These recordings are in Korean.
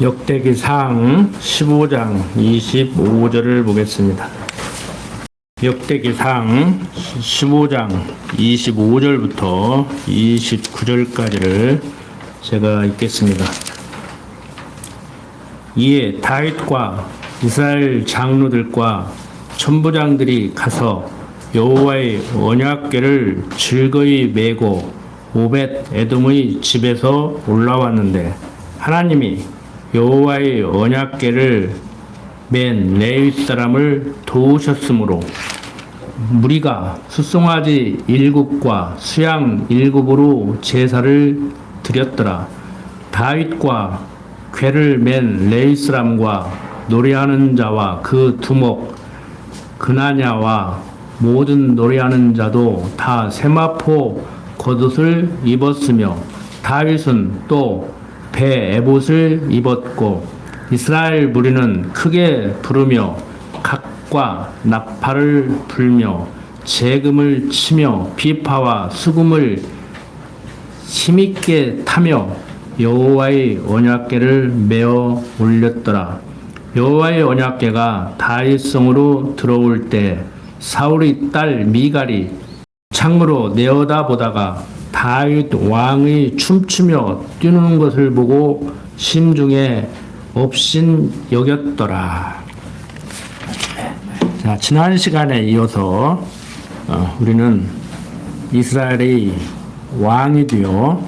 역대기상 15장 25절을 보겠습니다. 역대기상 15장 25절부터 29절까지를 제가 읽겠습니다. 이에 다윗과 이스라엘 장로들과 천부장들이 가서 여호와의 언약궤를 즐거이 메고 오벳 에돔의 집에서 올라왔는데 하나님이 여호와의 언약궤를 맨 레위 사람을 도우셨으므로 무리가 숫송아지 7과 수양 7으로 제사를 드렸더라. 다윗과 궤를 맨 레위 사람과 노래하는 자와 그 두목 그나냐와 모든 노래하는 자도 다 세마포 겉옷을 입었으며 다윗은 또 배 에봇을 입었고 이스라엘 무리는 크게 부르며 각과 나팔을 불며 재금을 치며 비파와 수금을 힘있게 타며 여호와의 언약궤를 메어 올렸더라. 여호와의 언약궤가 다윗성으로 들어올 때 사울의 딸 미갈이 창으로 내어다보다가 다윗 왕이 춤추며 뛰는 것을 보고 심중에 업신 여겼더라. 자, 지난 시간에 이어서 우리는 이스라엘의 왕이 되어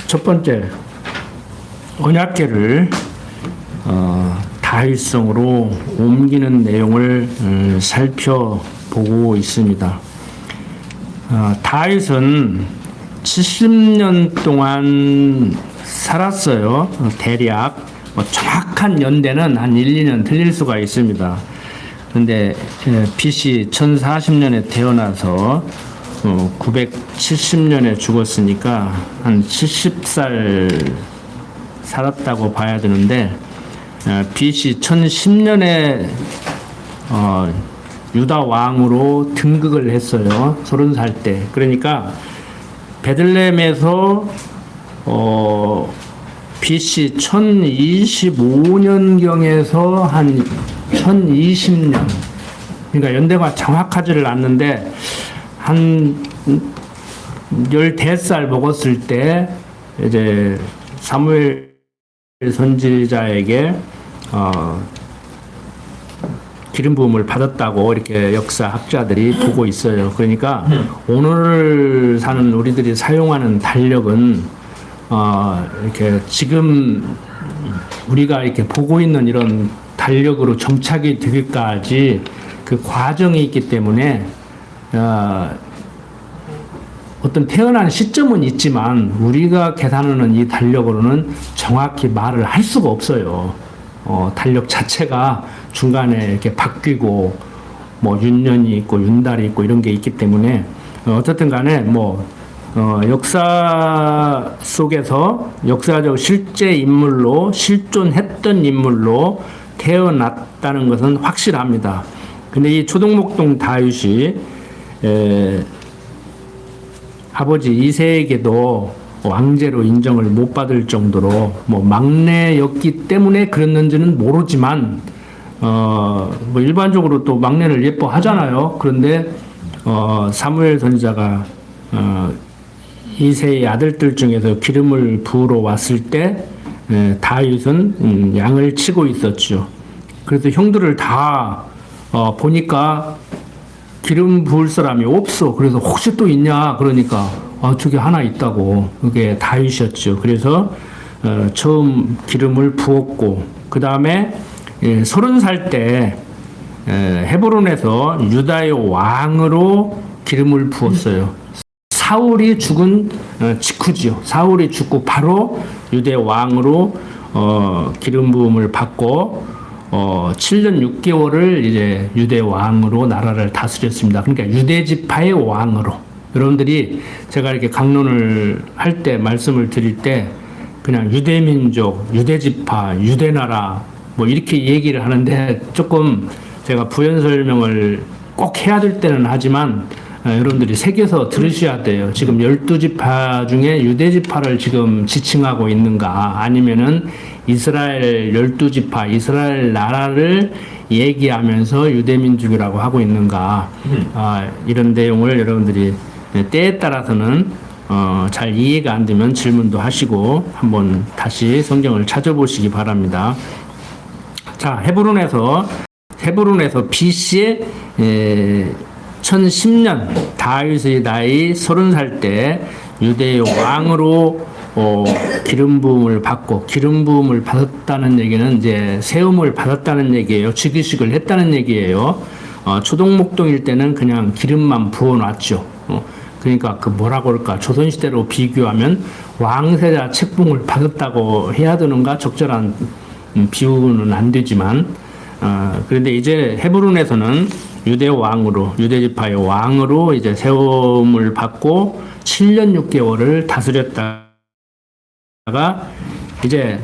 첫 번째 언약궤를 다윗성으로 옮기는 내용을 살펴보고 있습니다. 다윗은 70년 동안 살았어요. 대략 정확한 연대는 한 1, 2년 틀릴 수가 있습니다. 그런데 BC 1040년에 태어나서 970년에 죽었으니까 한 70살 살았다고 봐야 되는데 BC 1010년에 유다 왕으로 등극을 했어요. 30살 때. 그러니까 베들레헴에서 BC 1025년경에서 한 1020년. 그러니까 연대가 정확하지를 않는데 한 15살 먹었을 때 이제 사무엘 선지자에게 기름 부음을 받았다고 이렇게 역사학자들이 보고 있어요. 그러니까 오늘 사는 우리들이 사용하는 달력은 이렇게 지금 우리가 이렇게 보고 있는 이런 달력으로 정착이 되기까지 그 과정이 있기 때문에 어떤 태어난 시점은 있지만 우리가 계산하는 이 달력으로는 정확히 말을 할 수가 없어요. 달력 자체가 중간에 이렇게 바뀌고 뭐 윤년이 있고 윤달이 있고 이런 게 있기 때문에 어쨌든 간에 역사 속에서 역사적 실제 인물로 실존했던 인물로 태어났다는 것은 확실합니다. 근데 이 초동목동 다윗이 아버지 이새에게도 왕제로 인정을 못 받을 정도로 막내였기 때문에 그랬는지는 모르지만 일반적으로 또 막내를 예뻐하잖아요. 그런데 사무엘 선지자가 이새의 아들들 중에서 기름을 부으러 왔을 때 다윗은 양을 치고 있었죠. 그래서 형들을 다 보니까 기름 부을 사람이 없어. 그래서 혹시 또 있냐? 그러니까 저기 하나 있다고. 그게 다윗이었죠. 그래서 처음 기름을 부었고 그 다음에 30살 때 헤브론에서 유다의 왕으로 기름을 부었어요. 사울이 죽은 직후지요. 사울이 죽고 바로 유대 왕으로 기름 부음을 받고 7년 6개월을 이제 유대 왕으로 나라를 다스렸습니다. 그러니까 유대 지파의 왕으로. 여러분들이 제가 이렇게 강론을 할 때 말씀을 드릴 때 그냥 유대 민족, 유대 지파, 유대 나라 이렇게 얘기를 하는데 조금 제가 부연 설명을 꼭 해야 될 때는 하지만 여러분들이 새겨서 들으셔야 돼요. 지금 12지파 중에 유대지파를 지금 지칭하고 있는가, 아니면은 이스라엘 12지파, 이스라엘 나라를 얘기하면서 유대민족이라고 하고 있는가, 이런 내용을 여러분들이 때에 따라서는 잘 이해가 안 되면 질문도 하시고 한번 다시 성경을 찾아보시기 바랍니다. 자, 헤브론에서 BC 1010년 다윗의 나이 30살 때 유대의 왕으로 기름 부음을 받고, 기름 부음을 받았다는 얘기는 이제 세움을 받았다는 얘기예요. 즉위식을 했다는 얘기예요. 초동목동일 때는 그냥 기름만 부어놨죠. 그러니까 그 뭐라고 할까, 조선시대로 비교하면 왕세자 책봉을 받았다고 해야 되는가, 적절한 비유는 안 되지만, 그런데 이제 헤브론에서는 유대 왕으로, 유대지파의 왕으로 이제 세움을 받고 7년 6개월을 다스렸다가 이제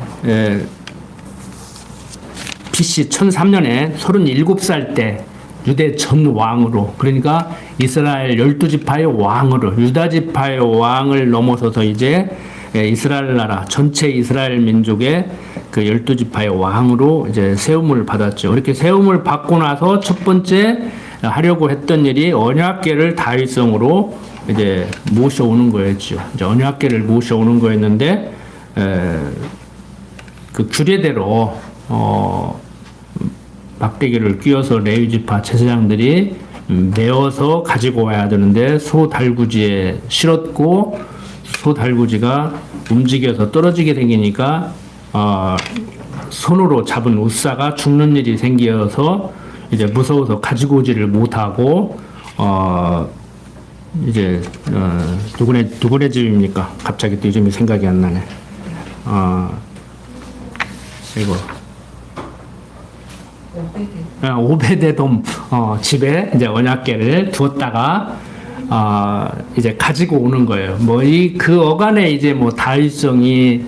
BC 1003년에 37살 때 유대 전 왕으로, 그러니까 이스라엘 12지파의 왕으로, 유다지파의 왕을 넘어서서 이제 이스라엘 나라, 전체 이스라엘 민족의 그 12지파의 왕으로 이제 세움을 받았죠. 이렇게 세움을 받고 나서 첫 번째 하려고 했던 일이 언약궤를 다윗성으로 이제 모셔오는 거였죠. 이제 언약궤를 모셔오는 거였는데, 그 규례대로 막대기를 끼워서 레위지파 제사장들이 메어서 가지고 와야 되는데, 소 달구지에 실었고 소 달구지가 움직여서 떨어지게 생기니까 손으로 잡은 웃사가 죽는 일이 생겨서 이제 무서워서 가지고 오지를 못하고, 이제 누구네 집입니까? 갑자기 또 이름이 생각이 안 나네. 이거 오베데돔 집에 이제 언약궤를 두었다가 이제 가지고 오는 거예요. 뭐 그 어간에 이제 뭐 다윗성이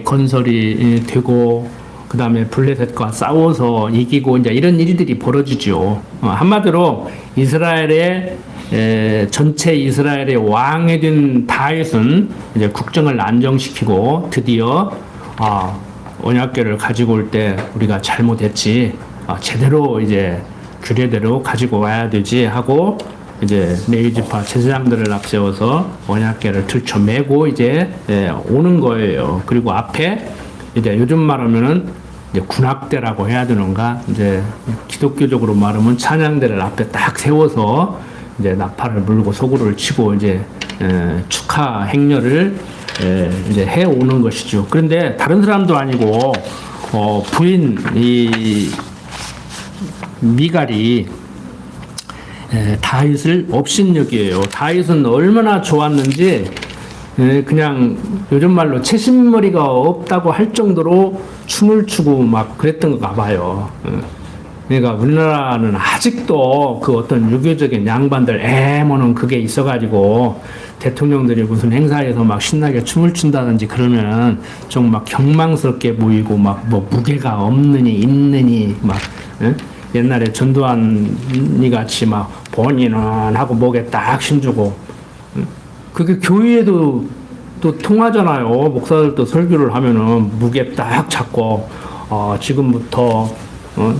건설이 되고, 그 다음에 블레셋과 싸워서 이기고 이제 이런 일들이 벌어지죠. 한마디로 이스라엘의 전체 이스라엘의 왕이 된 다윗은 이제 국정을 안정시키고 드디어 언약궤를 가지고 올 때 우리가 잘못했지, 제대로 이제 규례대로 가지고 와야 되지 하고 이제 레위지파 제사장들을 앞세워서 언약궤를 들쳐매고 이제 오는 거예요. 그리고 앞에 이제 요즘 말하면은 이제 군악대라고 해야 되는가, 이제 기독교적으로 말하면 찬양대를 앞에 딱 세워서 이제 나팔을 불고 소구를 치고 이제 축하 행렬을 이제 해 오는 것이죠. 그런데 다른 사람도 아니고 부인 이 미갈이 다윗을 업신여기예요. 다윗은 얼마나 좋았는지 그냥 요즘 말로 채신머리가 없다고 할 정도로 춤을 추고 막 그랬던 가 봐요. 그러니까 우리나라는 아직도 그 어떤 유교적인 양반들 애모는 그게 있어가지고 대통령들이 무슨 행사에서 막 신나게 춤을 춘다든지 그러면은 좀 막 경망스럽게 보이고 막 뭐 무게가 없느니 있느니 막 옛날에 전두환이 같이 막 본인은 하고 목에 딱 힘주고, 그게 교회에도 또 통하잖아요. 목사들도 설교를 하면은 무게 딱 잡고 지금부터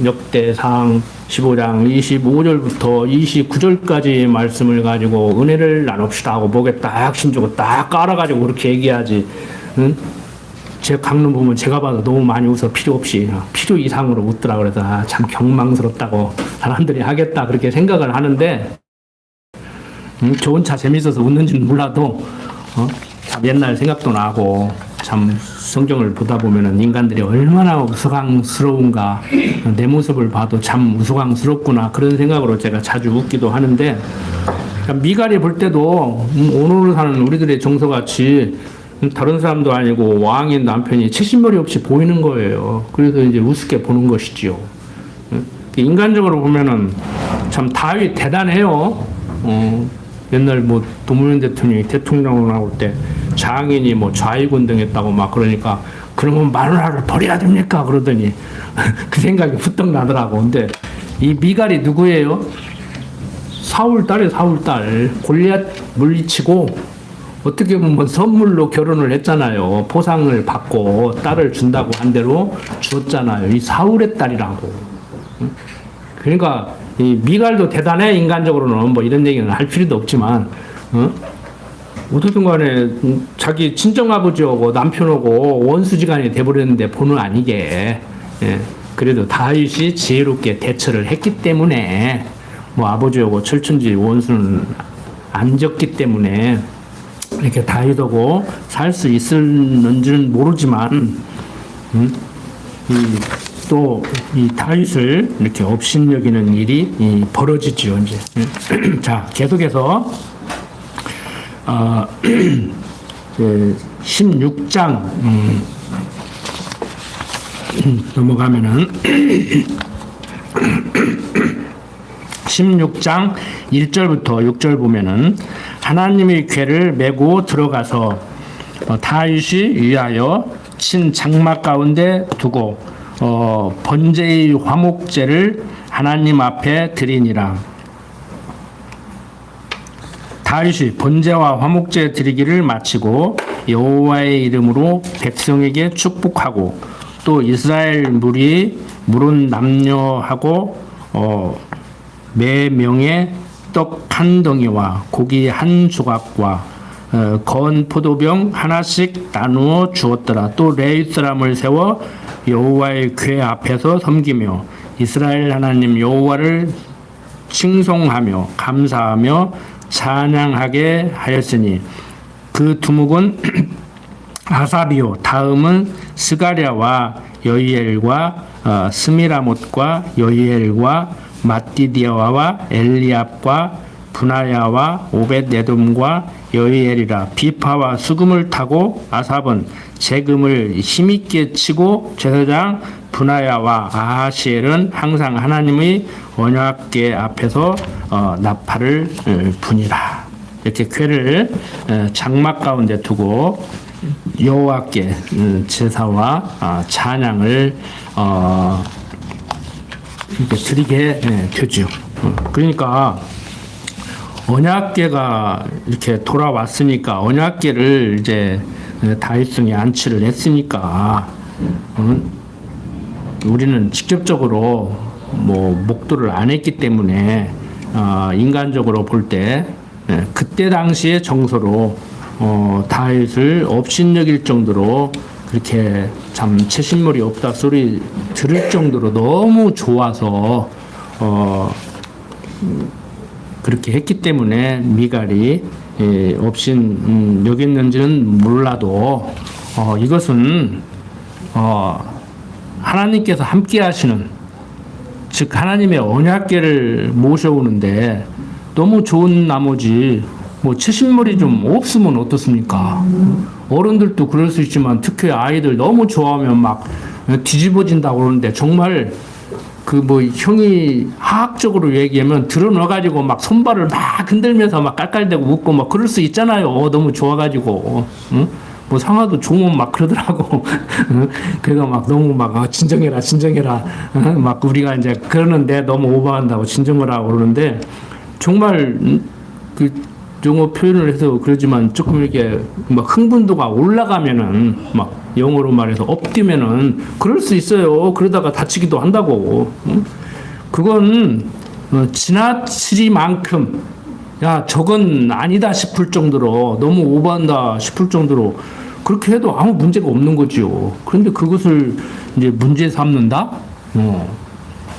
역대상 15장 25절부터 29절까지 말씀을 가지고 은혜를 나눕시다 하고 목에 딱 힘주고 딱 깔아가지고 그렇게 얘기하지. 제 강론 보면 제가 봐도 너무 많이 웃어. 필요 없이 필요 이상으로 웃더라. 그래서 참 경망스럽다고 사람들이 하겠다 그렇게 생각을 하는데, 좋은 차 재밌어서 웃는지는 몰라도 참 옛날 생각도 나고, 참 성경을 보다 보면은 인간들이 얼마나 우스꽝스러운가, 내 모습을 봐도 참 우스꽝스럽구나 그런 생각으로 제가 자주 웃기도 하는데, 그러니까 미갈이 볼 때도 오늘 사는 우리들의 정서같이 다른 사람도 아니고 왕인 남편이 채신머리 없이 보이는 거예요. 그래서 이제 우습게 보는 것이지요. 인간적으로 보면은 참 다윗 대단해요. 옛날 뭐 노무현 대통령이 대통령으로 나올 때 장인이 뭐 좌익운동했다고 막 그러니까, 그러면 마누라를 버려야 됩니까? 그러더니 그 생각이 부쩍 나더라고. 근데 이 미갈이 누구예요? 사울 딸 골리앗 물리치고 어떻게 보면 선물로 결혼을 했잖아요. 보상을 받고 딸을 준다고 한 대로 주었잖아요. 이 사울의 딸이라고. 그러니까 이 미갈도 대단해. 인간적으로는 뭐 이런 얘기는 할 필요도 없지만 어떻든 간에 자기 친정아버지하고 남편하고 원수지간이 돼버렸는데 본의 아니게 그래도 다윗이 지혜롭게 대처를 했기 때문에 뭐 아버지하고 철천지 원수는 안 졌기 때문에 이렇게 다윗하고 살 수 있을는지는 모르지만 또 이 다윗을 이렇게 업신여기는 일이 벌어지죠 이제. 자 계속해서 16장 넘어가면은 16장 1절부터 6절 보면은 하나님의 궤를 메고 들어가서 다윗이 위하여 친 장막 가운데 두고 번제의 화목제를 하나님 앞에 드리니라. 다윗이 번제와 화목제 드리기를 마치고 여호와의 이름으로 백성에게 축복하고 또 이스라엘 물은 남녀하고 매 명의 떡 한 덩이와 고기 한 조각과 건 포도병 하나씩 나누어 주었더라. 또 레위 사람을 세워 여호와의 궤 앞에서 섬기며 이스라엘 하나님 여호와를 칭송하며 감사하며 찬양하게 하였으니 그 두목은 아삽이요 다음은 스가랴와 여이엘과 스미라못과 여이엘과 마띠디아와 엘리압과 분하야와 오벳에돔과 여이엘이라. 비파와 수금을 타고 아삽은 재금을 힘있게 치고 제사장 분하야와 아하시엘은 항상 하나님의 언약궤 앞에서 나팔을 부니라. 이렇게 궤를 장막 가운데 두고 여호와께 제사와 찬양을 이렇게 드리게 되죠. 그러니까 언약궤가 이렇게 돌아왔으니까 언약궤를 이제 다윗성에 안치를 했으니까 우리는 직접적으로 뭐 목도를 안 했기 때문에 인간적으로 볼 때 그때 당시의 정서로 다윗을 업신여길 정도로 그렇게 참 채신물이 없다 소리 들을 정도로 너무 좋아서 그렇게 했기 때문에 미갈이 업신 여겼는지는 몰라도 이것은 하나님께서 함께 하시는 즉 하나님의 언약궤를 모셔오는데 너무 좋은 나머지 뭐 채신물이 좀 없으면 어떻습니까? 어른들도 그럴 수 있지만 특히 아이들 너무 좋아하면 막 뒤집어진다고 그러는데 정말 그 뭐 형이 화학적으로 얘기하면 들어넣어가지고 막 손발을 막 흔들면서 막 깔깔대고 웃고 막 그럴 수 있잖아요. 너무 좋아가지고. 응? 뭐 상아도 좋으면 막 그러더라고. 그래서 막 너무 막 진정해라 막 우리가 이제 그러는데 너무 오버한다고 진정을 하고 그러는데 정말 그 영어 표현을 해서 그러지만 조금 이렇게 막 흥분도가 올라가면은 막 영어로 말해서 업뛰면은 그럴 수 있어요. 그러다가 다치기도 한다고. 그건 지나치리만큼 야 저건 아니다 싶을 정도로 너무 오버한다 싶을 정도로 그렇게 해도 아무 문제가 없는 거지요. 그런데 그것을 이제 문제 삼는다.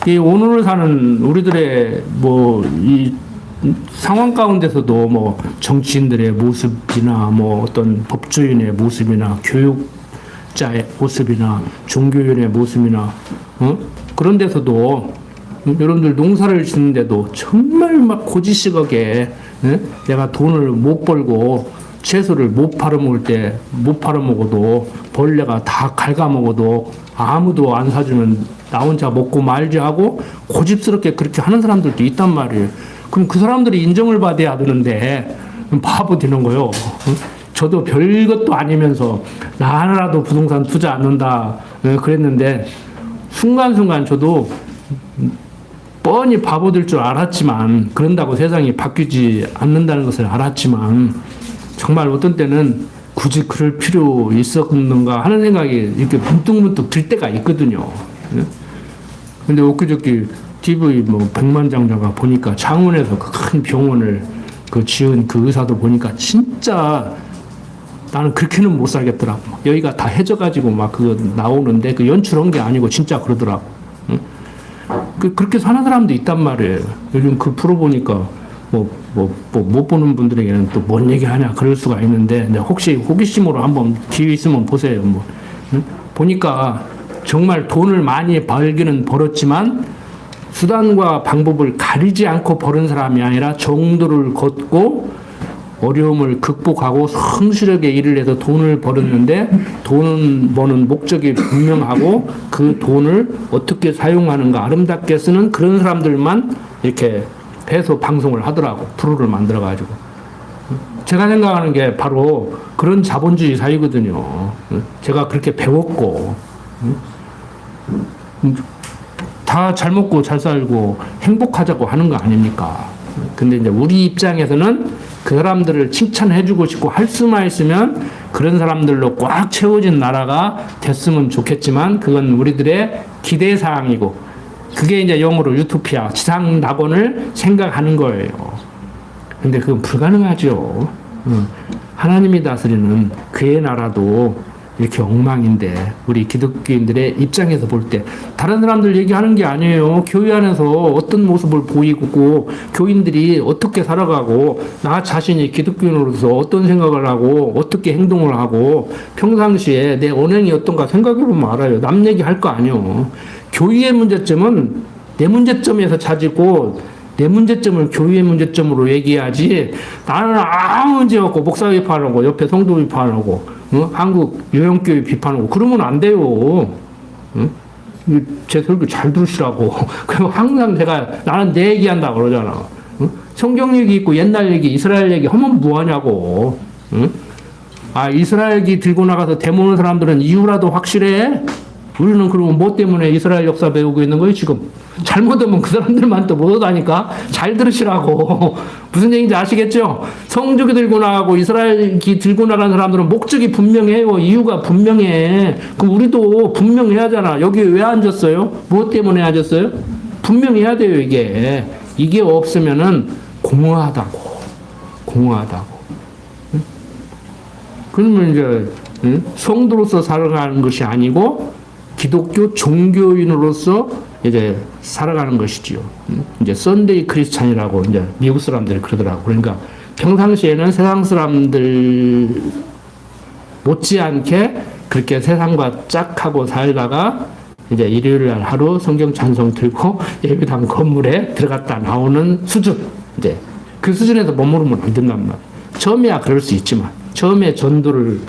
이 오늘을 사는 우리들의 뭐 이 상황 가운데서도 뭐 정치인들의 모습이나 뭐 어떤 법조인의 모습이나 교육자의 모습이나 종교인의 모습이나 그런 데서도 여러분들 농사를 짓는데도 정말 막 고지식하게 내가 돈을 못 벌고 채소를 못 팔아먹을 때 못 팔아먹어도 벌레가 다 갉아먹어도 아무도 안 사주면 나 혼자 먹고 말지 하고 고집스럽게 그렇게 하는 사람들도 있단 말이에요. 그럼 그 사람들이 인정을 받아야 되는데 바보 되는 거요. 저도 별것도 아니면서 나 하나라도 부동산 투자 안 넣는다 그랬는데 순간순간 저도 뻔히 바보들 줄 알았지만, 그런다고 세상이 바뀌지 않는다는 것을 알았지만, 정말 어떤 때는 굳이 그럴 필요 있었는가 하는 생각이 이렇게 문득문득 들 때가 있거든요. 근데 엊그저께 TV 뭐 백만장자가 보니까 창원에서 그 큰 병원을 그 지은 그 의사도 보니까 진짜 나는 그렇게는 못 살겠더라고. 여기가 다 해져가지고 막 그거 나오는데 그 연출한 게 아니고 진짜 그러더라고. 그렇게 사는 사람도 있단 말이에요. 요즘 그 프로 보니까 못 보는 분들에게는 또 뭔 얘기 하냐 그럴 수가 있는데, 혹시 호기심으로 한번 기회 있으면 보세요. 보니까 정말 돈을 많이 벌기는 벌었지만 수단과 방법을 가리지 않고 버는 사람이 아니라 정도를 걷고 어려움을 극복하고 성실하게 일을 해서 돈을 벌었는데, 돈 버는 목적이 분명하고 그 돈을 어떻게 사용하는가 아름답게 쓰는 그런 사람들만 이렇게 해서 방송을 하더라고. 프로를 만들어가지고. 제가 생각하는 게 바로 그런 자본주의 사회거든요. 제가 그렇게 배웠고, 다 잘 먹고 잘 살고 행복하자고 하는 거 아닙니까? 근데 이제 우리 입장에서는 그 사람들을 칭찬해주고 싶고 할 수만 있으면 그런 사람들로 꽉 채워진 나라가 됐으면 좋겠지만, 그건 우리들의 기대사항이고, 그게 이제 영어로 유토피아, 지상 낙원을 생각하는 거예요. 근데 그건 불가능하죠. 하나님이 다스리는 그의 나라도 이렇게 엉망인데, 우리 기독교인들의 입장에서 볼 때 다른 사람들 얘기하는 게 아니에요. 교회 안에서 어떤 모습을 보이고 교인들이 어떻게 살아가고 나 자신이 기독교인으로서 어떤 생각을 하고 어떻게 행동을 하고 평상시에 내 언행이 어떤가 생각해보면 알아요. 남 얘기할 거 아니에요. 교회의 문제점은 내 문제점에서 찾고 내 문제점을 교회의 문제점으로 얘기하지, 나는 아무 문제 없고 목사 비판하고 옆에 성도 비판하고 한국 요양교회 비판하고 그러면 안 돼요. 제 설교 잘 들으시라고. 그리고 항상 제가 나는 내 얘기한다 그러잖아. 성경 얘기 있고 옛날 얘기 이스라엘 얘기 하면 뭐하냐고. 이스라엘기 들고 나가서 대모는 사람들은 이유라도 확실해. 우리는 그러면 뭐 때문에 이스라엘 역사 배우고 있는 거예요 지금? 잘못하면 그 사람들만 또 못하다니까. 잘 들으시라고. 무슨 얘기인지 아시겠죠? 성적이 들고 나가고 이스라엘기 들고 나간 사람들은 목적이 분명해요. 이유가 분명해. 그럼 우리도 분명해야 하잖아. 여기 왜 앉았어요? 무엇 때문에 앉았어요? 분명해야 돼요. 이게 없으면은 공허하다고. 그러면 이제 성도로서 살아가는 것이 아니고 기독교 종교인으로서 이제 살아가는 것이지요. 이제 썬데이 크리스찬이라고 이제 미국 사람들이 그러더라고. 그러니까 평상시에는 세상 사람들 못지않게 그렇게 세상과 짝하고 살다가 이제 일요일 날 하루 성경 찬송 들고 예배당 건물에 들어갔다 나오는 수준. 이제 그 수준에서 머무르면 안 된단 말이야. 처음이야 그럴 수 있지만, 처음에 전도를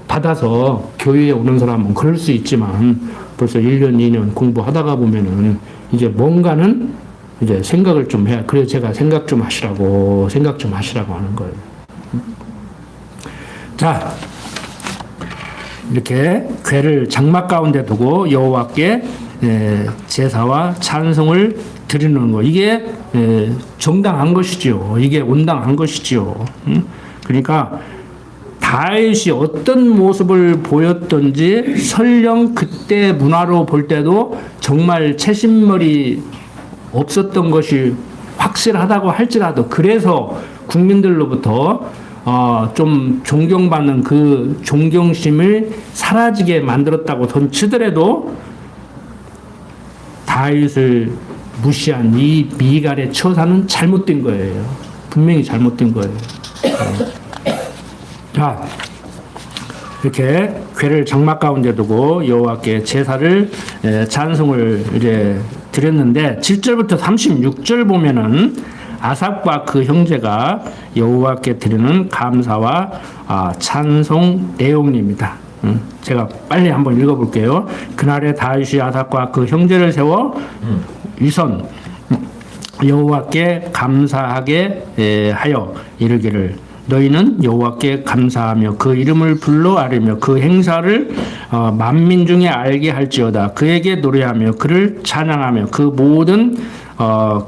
받아서 교회에 오는 사람은 그럴 수 있지만, 벌써 1년, 2년 공부하다가 보면은 이제 뭔가는 이제 생각을 좀 해야, 그래서 제가 생각 좀 하시라고 하는 거예요. 자, 이렇게 궤를 장막 가운데 두고 여호와께 제사와 찬송을 드리는 거, 이게 정당한 것이지요. 이게 온당한 것이지요. 그러니까 다윗이 어떤 모습을 보였던지 설령 그때 문화로 볼 때도 정말 채신머리 없었던 것이 확실하다고 할지라도, 그래서 국민들로부터 좀 존경받는 그 존경심을 사라지게 만들었다고 치더라도 다윗을 무시한 이 미갈의 처사는 잘못된 거예요. 분명히 잘못된 거예요. 자, 이렇게 궤를 장막 가운데 두고 여호와께 제사를 찬송을 이제 드렸는데, 7절부터 36절 보면은 아삽과 그 형제가 여호와께 드리는 감사와 찬송 내용입니다. 제가 빨리 한번 읽어볼게요. 그날에 다윗이 아삽과 그 형제를 세워 위선 여호와께 감사하게 하여 이르기를, 너희는 여호와께 감사하며 그 이름을 불러 아뢰며 그 행사를 만민 중에 알게 할지어다. 그에게 노래하며 그를 찬양하며 그 모든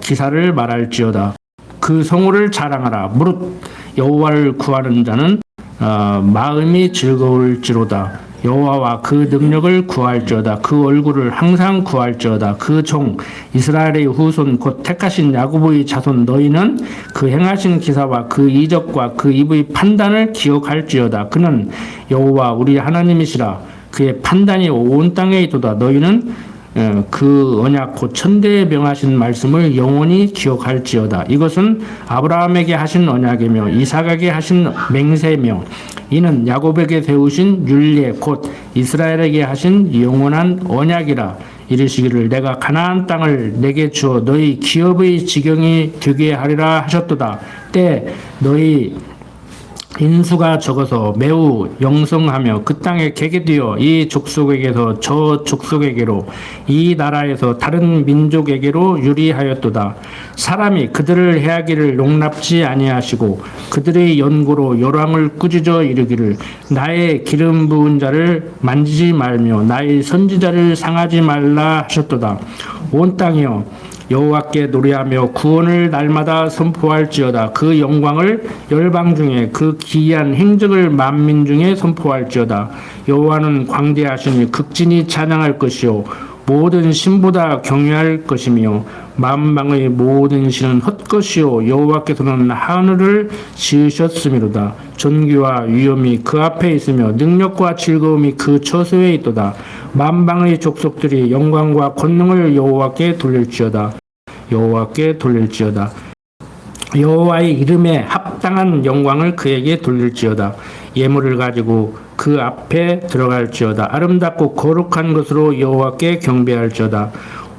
기사를 말할지어다. 그 성호를 자랑하라. 무릇 여호와를 구하는 자는 마음이 즐거울지로다. 여호와와 그 능력을 구할지어다. 그 얼굴을 항상 구할지어다. 그 종 이스라엘의 후손 곧 택하신 야곱의 자손 너희는 그 행하신 기사와 그 이적과 그 입의 판단을 기억할지어다. 그는 여호와 우리 하나님이시라. 그의 판단이 온 땅에 있도다. 너희는 그 언약 곧 천대에 명하신 말씀을 영원히 기억할지어다. 이것은 아브라함에게 하신 언약이며 이삭에게 하신 맹세며 이는 야곱에게 세우신 율례 곧 이스라엘에게 하신 영원한 언약이라. 이르시기를 내가 가나안 땅을 내게 주어 너희 기업의 지경이 되게 하리라 하셨도다. 때 너희 인수가 적어서 매우 영성하며 그 땅에 개게 되어 이 족속에게서 저 족속에게로 이 나라에서 다른 민족에게로 유리하였도다. 사람이 그들을 해하기를 용납지 아니하시고 그들의 연고로 요랑을 꾸짖어 이르기를 나의 기름 부은 자를 만지지 말며 나의 선지자를 상하지 말라 하셨도다. 온 땅이여 여호와께 노래하며 구원을 날마다 선포할지어다. 그 영광을 열방 중에 그 기이한 행적을 만민 중에 선포할지어다. 여호와는 광대하시니 극진히 찬양할 것이요 모든 신보다 경외할 것이며 만방의 모든 신은 헛것이요 여호와께서는 하늘을 지으셨음이로다. 존귀와 위엄이 그 앞에 있으며 능력과 즐거움이 그 처소에 있도다. 만방의 족속들이 영광과 권능을 여호와께 돌릴지어다. 여호와께 돌릴지어다. 여호와의 이름에 합당한 영광을 그에게 돌릴지어다. 예물을 가지고 그 앞에 들어갈지어다. 아름답고 거룩한 것으로 여호와께 경배할지어다.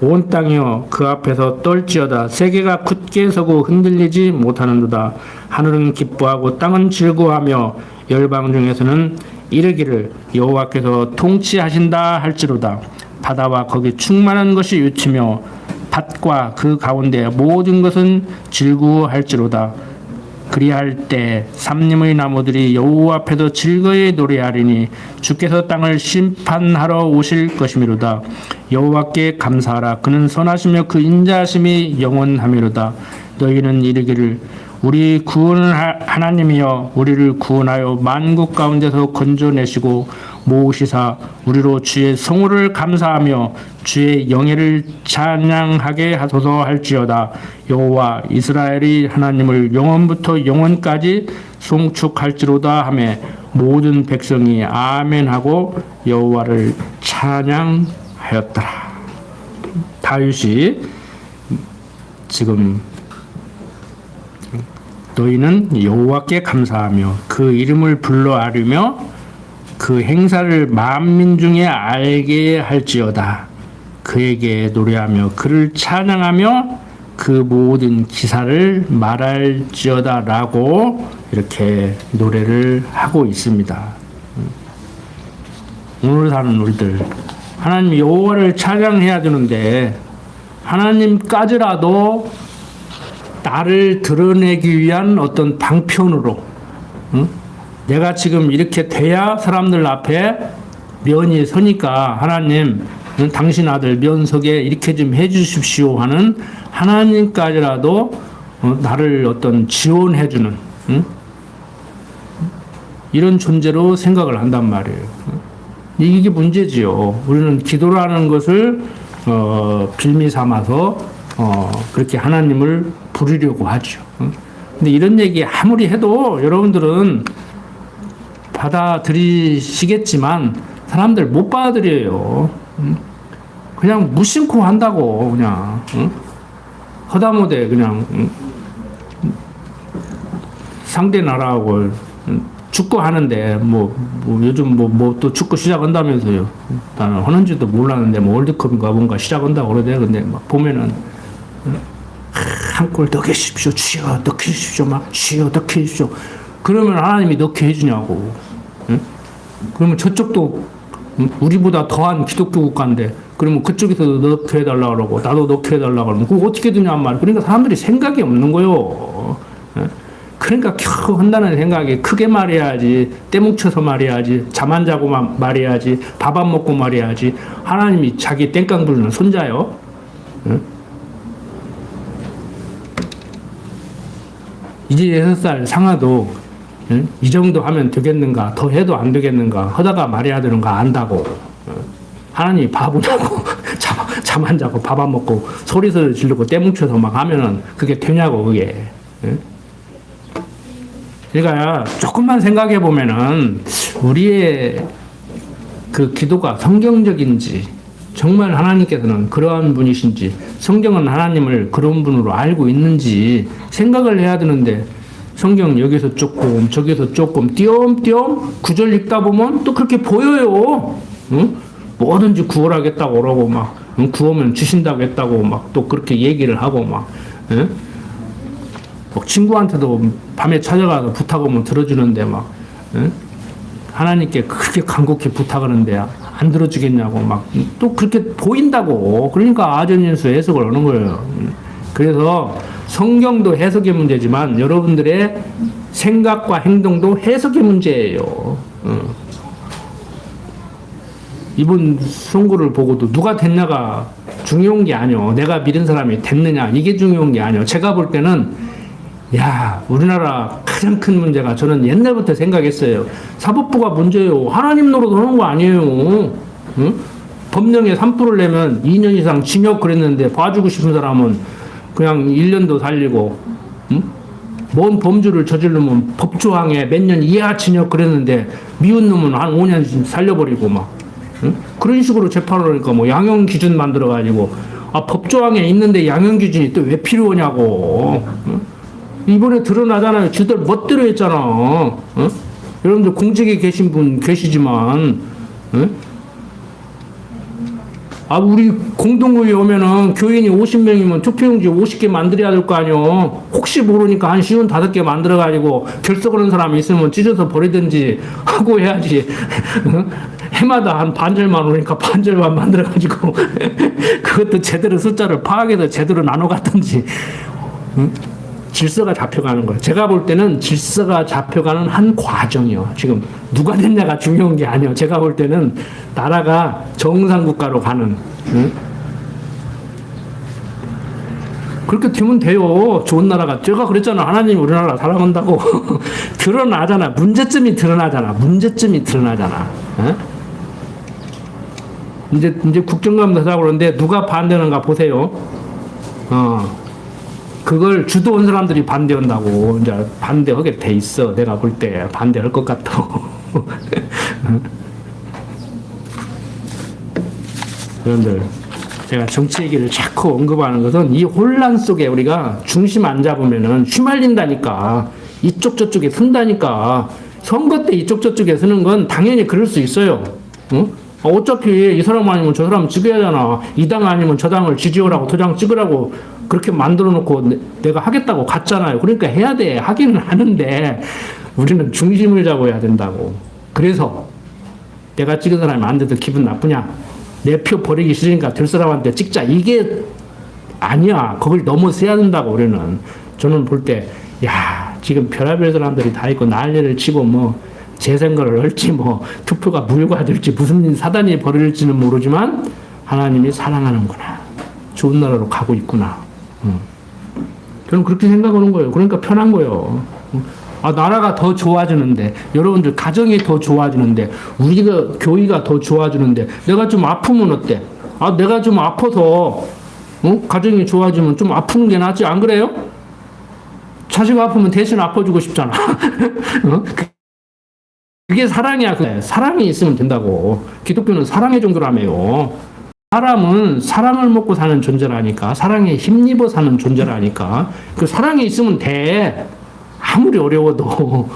온 땅이여 그 앞에서 떨지어다. 세계가 굳게 서고 흔들리지 못하는도다. 하늘은 기뻐하고 땅은 즐거워하며 열방 중에서는 이르기를 여호와께서 통치하신다 할지로다. 바다와 거기 충만한 것이 유치며 밭과 그 가운데 모든 것은 즐거워할지로다. 그리할 때 삼림의 나무들이 여호와 앞에서 즐거이 노래하리니 주께서 땅을 심판하러 오실 것이미로다. 여호와께 감사하라. 그는 선하시며 그 인자하심이 영원하미로다. 너희는 이르기를 우리 구원은 하나님이여 우리를 구원하여 만국 가운데서 건져내시고 모으시사 우리로 주의 성호를 감사하며 주의 영예를 찬양하게 하소서 할지어다. 여호와 이스라엘이 하나님을 영원부터 영원까지 송축할지로다 하매 모든 백성이 아멘하고 여호와를 찬양하였더라. 다윗이 지금 너희는 여호와께 감사하며 그 이름을 불러 아뢰며 그 행사를 만민 중에 알게 할지어다. 그에게 노래하며 그를 찬양하며 그 모든 기사를 말할지어다 라고 이렇게 노래를 하고 있습니다. 오늘 사는 우리들 하나님 여호와를 찬양해야 되는데 하나님까지라도 나를 드러내기 위한 어떤 방편으로 내가 지금 이렇게 돼야 사람들 앞에 면이 서니까 하나님 당신 아들 면석에 이렇게 좀 해주십시오 하는 하나님까지라도 나를 어떤 지원해주는 이런 존재로 생각을 한단 말이에요. 이게 문제지요. 우리는 기도라는 것을 빌미 삼아서 그렇게 하나님을 부르려고 하죠. 근데 이런 얘기 아무리 해도 여러분들은 받아들이시겠지만 사람들 못 받아들여요. 그냥 무심코 한다고 그냥 허다못해 그냥 상대 나라하고 축구 하는데 뭐 요즘 뭐 또 축구 시작한다면서요. 나는 하는지도 몰랐는데 뭐 월드컵인가 뭔가 시작한다고 그러대. 근데 막 보면은 한 골 넣게 해주십시오. 주여 넣게 해주십시오. 막 주여 넣게 해주십시오. 그러면 하나님이 넣게 해주냐고. 응? 그러면 저쪽도 우리보다 더한 기독교 국가인데 그러면 그쪽에서도 넣게 해달라고 그러고 나도 넣게 해달라고 그러면 그거 어떻게 되냔 말이야. 그러니까 사람들이 생각이 없는 거요. 응? 그러니까 겨우 한다는 생각이 크게 말해야지, 떼뭉쳐서 말해야지, 잠 안 자고 말해야지, 밥 안 먹고 말해야지. 하나님이 자기 땡깡 부르는 손자요. 응? 이제 6살 상아도 응? 이 정도 하면 되겠는가, 더 해도 안 되겠는가, 하다가 말해야 되는가 안다고. 응? 하나님이 바보냐고, 잠 안 자고 밥 안 먹고 소리를 지르고 떼뭉쳐서 막 하면은 그게 되냐고, 그게. 응? 그러니까 조금만 생각해 보면은 우리의 그 기도가 성경적인지, 정말 하나님께서는 그러한 분이신지, 성경은 하나님을 그런 분으로 알고 있는지 생각을 해야 되는데, 성경 여기서 조금 저기서 조금 띄엄띄엄 구절 읽다 보면 또 그렇게 보여요. 응? 뭐든지 구원하겠다고 그러고 막, 응? 구하면 주신다고 했다고 막 또 그렇게 얘기를 하고 막, 응? 막 친구한테도 밤에 찾아가서 부탁하면 들어주는데 막, 응? 하나님께 그렇게 간곡히 부탁하는데 안 들어주겠냐고 막 또 그렇게 보인다고. 그러니까 아전인수 해석을 하는 거예요. 그래서 성경도 해석의 문제지만 여러분들의 생각과 행동도 해석의 문제예요. 이번 선거를 보고도 누가 됐냐가 중요한 게 아니요. 내가 믿은 사람이 됐느냐 이게 중요한 게 아니요. 제가 볼 때는 우리나라 가장 큰 문제가, 저는 옛날부터 생각했어요. 사법부가 문제예요. 하나님 노릇하는 거 아니에요. 응? 법령에 3%를 내면 2년 이상 징역 그랬는데 봐주고 싶은 사람은 그냥 1년도 살리고, 응? 뭔 범죄를 저지르면 법조항에 몇 년 이하 징역 그랬는데 미운 놈은 한 5년 살려버리고 막, 응? 그런 식으로 재판을 하니까 뭐 양형 기준 만들어가지고, 법조항에 있는데 양형 기준이 또 왜 필요하냐고. 응? 이번에 드러나잖아요. 지들 멋대로 했잖아. 어? 여러분들 공직에 계신 분 계시지만, 우리 공동구에 오면은 교인이 50명이면 투표용지 50개 만들어야 될 거 아니요. 혹시 모르니까 한 55개 만들어가지고 결석하는 사람이 있으면 찢어서 버리든지 하고 해야지. 해마다 한 반절만 오니까 반절만 만들어가지고 그것도 제대로 숫자를 파악해서 제대로 나눠갔든지. 질서가 잡혀가는 거예요. 제가 볼 때는 질서가 잡혀가는 한 과정이요. 지금 누가 됐냐가 중요한 게 아니에요. 제가 볼 때는 나라가 정상국가로 가는, 응? 그렇게 되면 돼요. 좋은 나라가. 제가 그랬잖아. 하나님 우리나라 사랑한다고. 드러나잖아. 문제점이 드러나잖아. 응? 이제 국정감사 하자고 그러는데 누가 반대하는가 보세요. 그걸 주도한 사람들이 반대한다고. 이제 반대하게 돼 있어. 내가 볼 때 반대할 것 같아. 여러분들, 제가 정치 얘기를 자꾸 언급하는 것은 이 혼란 속에 우리가 중심 안 잡으면은 휘말린다니까. 이쪽 저쪽에 쓴다니까. 선거 때 이쪽 저쪽에 쓰는 건 당연히 그럴 수 있어요. 응? 어차피 이 사람 아니면 저 사람 찍어야 하잖아. 이 당 아니면 저 당을 지지하라고 도장 찍으라고 그렇게 만들어 놓고 내가 하겠다고 갔잖아요. 그러니까 해야 돼. 하기는 하는데 우리는 중심을 잡아야 된다고. 그래서 내가 찍은 사람이 안 돼도 기분 나쁘냐? 내 표 버리기 싫으니까 될 사람한테 찍자. 이게 아니야. 그걸 넘어서야 된다고 우리는. 저는 볼 때 지금 별의별 사람들이 다 있고 난리를 치고 뭐 재선거를 할지 뭐 투표가 무효화될지 무슨 사단이 벌어질지는 모르지만 하나님이 사랑하는구나. 좋은 나라로 가고 있구나. 저는 그렇게 생각하는 거예요. 그러니까 편한 거예요. 나라가 더 좋아지는데, 여러분들 가정이 더 좋아지는데, 우리가 교회가 더 좋아지는데, 내가 좀 아프면 어때? 내가 좀 아파서 가정이 좋아지면 좀 아프는 게 낫지, 안 그래요? 자식 아프면 대신 아파주고 싶잖아. 그게 사랑이야. 사랑이 있으면 된다고. 기독교는 사랑의 종교라며요. 사람은 사랑을 먹고 사는 존재라니까. 사랑에 힘입어 사는 존재라니까. 그 사랑이 있으면 돼. 아무리 어려워도.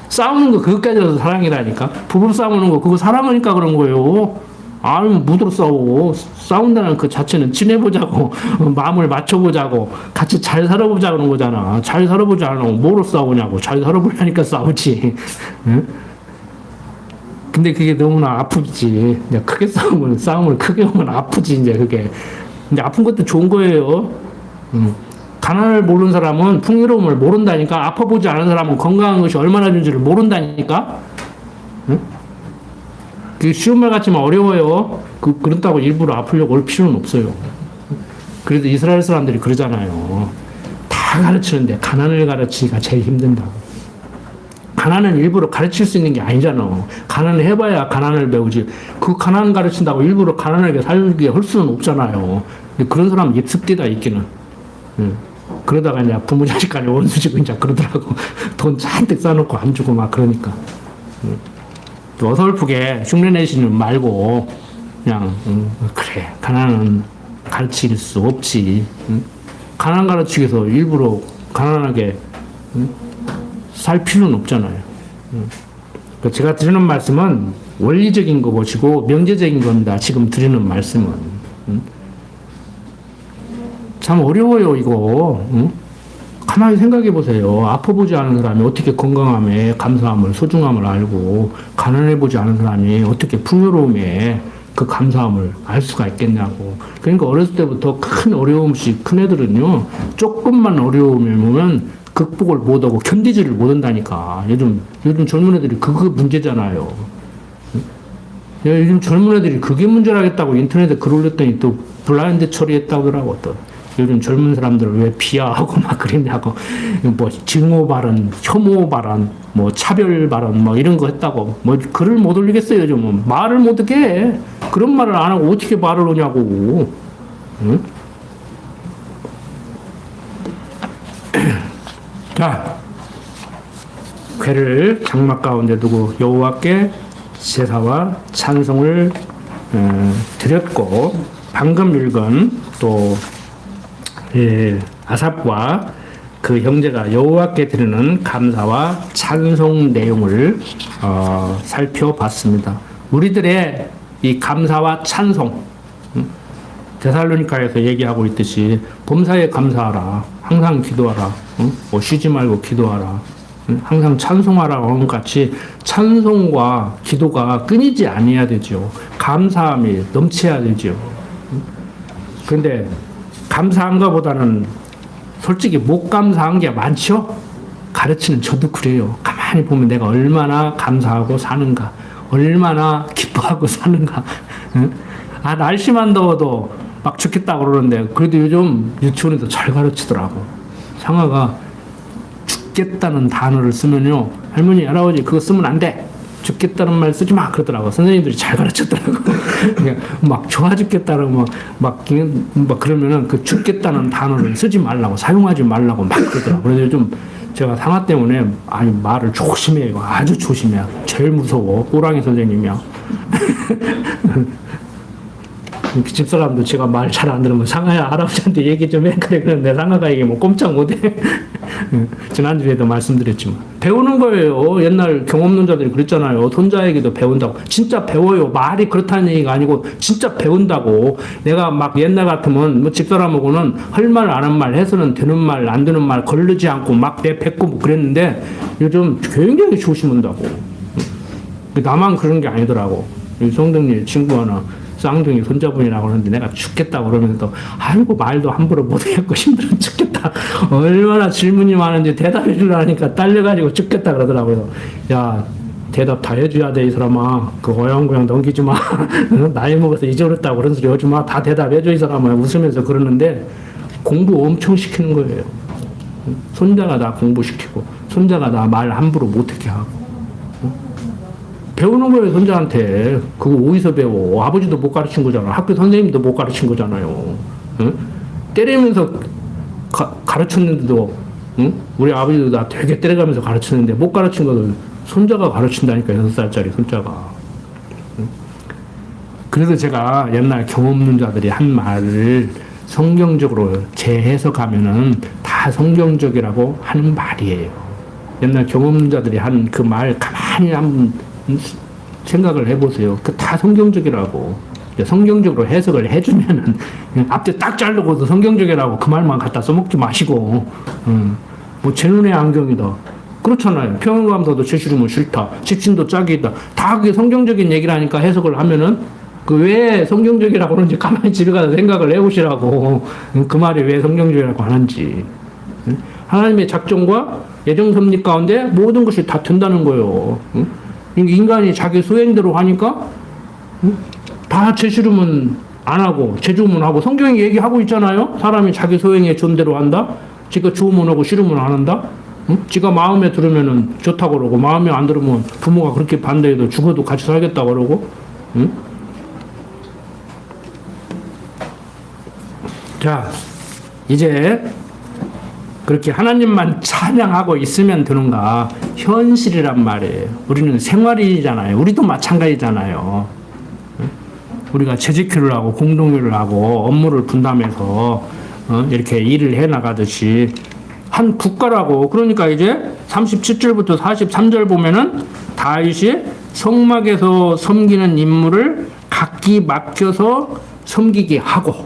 싸우는 거 그것까지라도 사랑이라니까. 부부 싸우는 거 그거 사랑하니까 그런 거예요. 무드로 싸워. 싸운다는 그 자체는 친해보자고, 마음을 맞춰보자고, 같이 잘 살아보자 그런 거잖아. 잘 살아보지 않으면 뭐로 싸우냐고. 잘 살아보려니까 싸우지. 응? 근데 그게 너무나 아프지. 이제 크게 싸움을 크게 하면 아프지, 이제 그게. 근데 아픈 것도 좋은 거예요. 가난을 모르는 사람은 풍요로움을 모른다니까. 아파보지 않은 사람은 건강한 것이 얼마나 좋은지를 모른다니까. 응? 그 쉬운 말 같지만 어려워요. 그렇다고 일부러 아프려고 올 필요는 없어요. 그래도 이스라엘 사람들이 그러잖아요. 다 가르치는데 가난을 가르치기가 제일 힘든다고. 가난은 일부러 가르칠 수 있는 게 아니잖아. 가난을 해봐야 가난을 배우지. 그 가난 가르친다고 일부러 가난하게 살게 할 수는 없잖아요. 그런 사람 예습되다 있기는. 그러다가 이제 부모 자식 간에 원수지고 이제 그러더라고. 돈 잔뜩 싸놓고 안 주고 막 그러니까. 또 어설프게 흉내내시는 말고 그냥 그래 가난은 가르칠 수 없지. 가난 가르치기 위해서 일부러 가난하게 살 필요는 없잖아요. 제가 드리는 말씀은 원리적인 거 보시고 명제적인 겁니다. 지금 드리는 말씀은. 참 어려워요, 이거. 가만히 생각해 보세요. 아파보지 않은 사람이 어떻게 건강함에 감사함을, 소중함을 알고, 가난해보지 않은 사람이 어떻게 풍요로움에 그 감사함을 알 수가 있겠냐고. 그러니까 어렸을 때부터 큰 어려움씩, 큰 애들은요, 조금만 어려움을 보면 극복을 못하고 견디지를 못한다니까. 요즘 젊은 애들이 그거 문제잖아요. 요즘 젊은 애들이 그게 문제라겠다고 인터넷에 글 올렸더니 또 블라인드 처리했다고 하더라고. 또 요즘 젊은 사람들을 왜 비하하고 막 그랬냐고. 뭐 증오 발언, 혐오 발언, 뭐 차별 발언 뭐 이런 거 했다고. 뭐 글을 못 올리겠어요. 요즘은 말을 못 하게 해. 그런 말을 안 하고 어떻게 말을 하냐고. 응? 자, 궤를 장막 가운데 두고 여호와께 제사와 찬송을 드렸고, 방금 읽은 또 아삽과 그 형제가 여호와께 드리는 감사와 찬송 내용을 살펴봤습니다. 우리들의 이 감사와 찬송, 데살로니가에서 얘기하고 있듯이 범사에 감사하라, 항상 기도하라, 뭐 쉬지 말고 기도하라, 항상 찬송하라고 하는 것 같이 찬송과 기도가 끊이지 아니어야 되죠. 감사함이 넘쳐야 되죠. 그런데 감사한 것보다는 솔직히 못 감사한 게 많죠? 가르치는 저도 그래요. 가만히 보면 내가 얼마나 감사하고 사는가, 얼마나 기뻐하고 사는가. 아, 날씨만 더워도 막 죽겠다고 그러는데, 그래도 요즘 유치원에서 잘 가르치더라고. 상아가 죽겠다는 단어를 쓰면요, 할머니, 할아버지, 그거 쓰면 안 돼. 죽겠다는 말 쓰지 마. 그러더라고. 선생님들이 잘 가르쳤더라고. 막 좋아 죽겠다고 막 그러면은 그 죽겠다는 단어를 쓰지 말라고, 사용하지 말라고 막 그러더라고. 그래서 요즘 제가 상아 때문에 아니 말을 조심해요. 아주 조심해요. 제일 무서워. 호랑이 선생님이야. 집사람도 제가 말 잘 안 들으면 상아야 할아버지한테 얘기 좀 해. 그래 그런데 상아가 얘기 뭐 꼼짝 못해. 지난주에도 말씀드렸지만 배우는 거예요. 옛날 경험론자들이 그랬잖아요. 손자에게도 배운다고. 진짜 배워요. 말이 그렇다는 얘기가 아니고 진짜 배운다고. 내가 막 옛날 같으면 뭐 집사람하고는 할 말 안 한 말 해서는 되는 말 안 되는 말 거르지 않고 막 내뱉고 뭐 그랬는데 요즘 굉장히 조심한다고. 나만 그런 게 아니더라고. 성동님 친구 하나 쌍둥이 손자분이라고 하는데 내가 죽겠다고 그러면서 아이고 말도 함부로 못하겠고 힘들어 죽겠다. 얼마나 질문이 많은지 대답해 주려니까 딸려가지고 죽겠다 그러더라고요. 야 대답 다 해줘야 돼 이 사람아. 그 어영부영 넘기지 마. 나이 먹어서 잊어버렸다고 그런 소리 하지 마. 다 대답해줘 이 사람아. 웃으면서 그러는데 공부 엄청 시키는 거예요. 손자가 나 공부시키고 손자가 나 말 함부로 못하게 하고. 배우는 거예요, 손자한테. 그거 어디서 배워? 아버지도 못 가르친 거잖아. 학교 선생님도 못 가르친 거잖아요. 응? 때리면서 가르쳤는데도, 응? 우리 아버지도 나 되게 때려가면서 가르쳤는데 못 가르친 거를 손자가 가르친다니까, 6살짜리 손자가. 응? 그래서 제가 옛날 경험론자들이 한 말을 성경적으로 재해석하면은 다 성경적이라고 하는 말이에요. 옛날 경험론자들이 한 그 말 가만히 한번 생각을 해보세요. 그 다 성경적이라고. 성경적으로 해석을 해주면은 그냥 앞뒤 딱 자르고도 성경적이라고 그 말만 갖다 써먹지 마시고, 뭐 제 눈의 안경이다. 그렇잖아요. 평안감사도 제시름은 싫다. 직신도 짝이다. 다 그게 성경적인 얘기라니까 해석을 하면은 그 왜 성경적이라고 그러는지 가만히 집에 가서 생각을 해보시라고. 그 말이 왜 성경적이라고 하는지. 하나님의 작정과 예정 섭리 가운데 모든 것이 다 된다는 거예요. 인간이 자기 소행대로 하니까 다 제시름은 안 하고 제주문 하고 성경이 얘기하고 있잖아요. 사람이 자기 소행의 존대로 한다. 지가 좋으면 하고 싫으면 안 한다. 지가 마음에 들으면은 좋다고 그러고 마음에 안 들으면 부모가 그렇게 반대해도 죽어도 같이 살겠다고 그러고. 자, 이제 그렇게 하나님만 찬양하고 있으면 되는가? 현실이란 말이에요. 우리는 생활인이잖아요. 우리도 마찬가지잖아요. 우리가 재직회를 하고 공동회를 하고 업무를 분담해서 이렇게 일을 해 나가듯이 한 국가라고. 그러니까 이제 37절부터 43절 보면은 다윗이 성막에서 섬기는 임무를 각기 맡겨서 섬기게 하고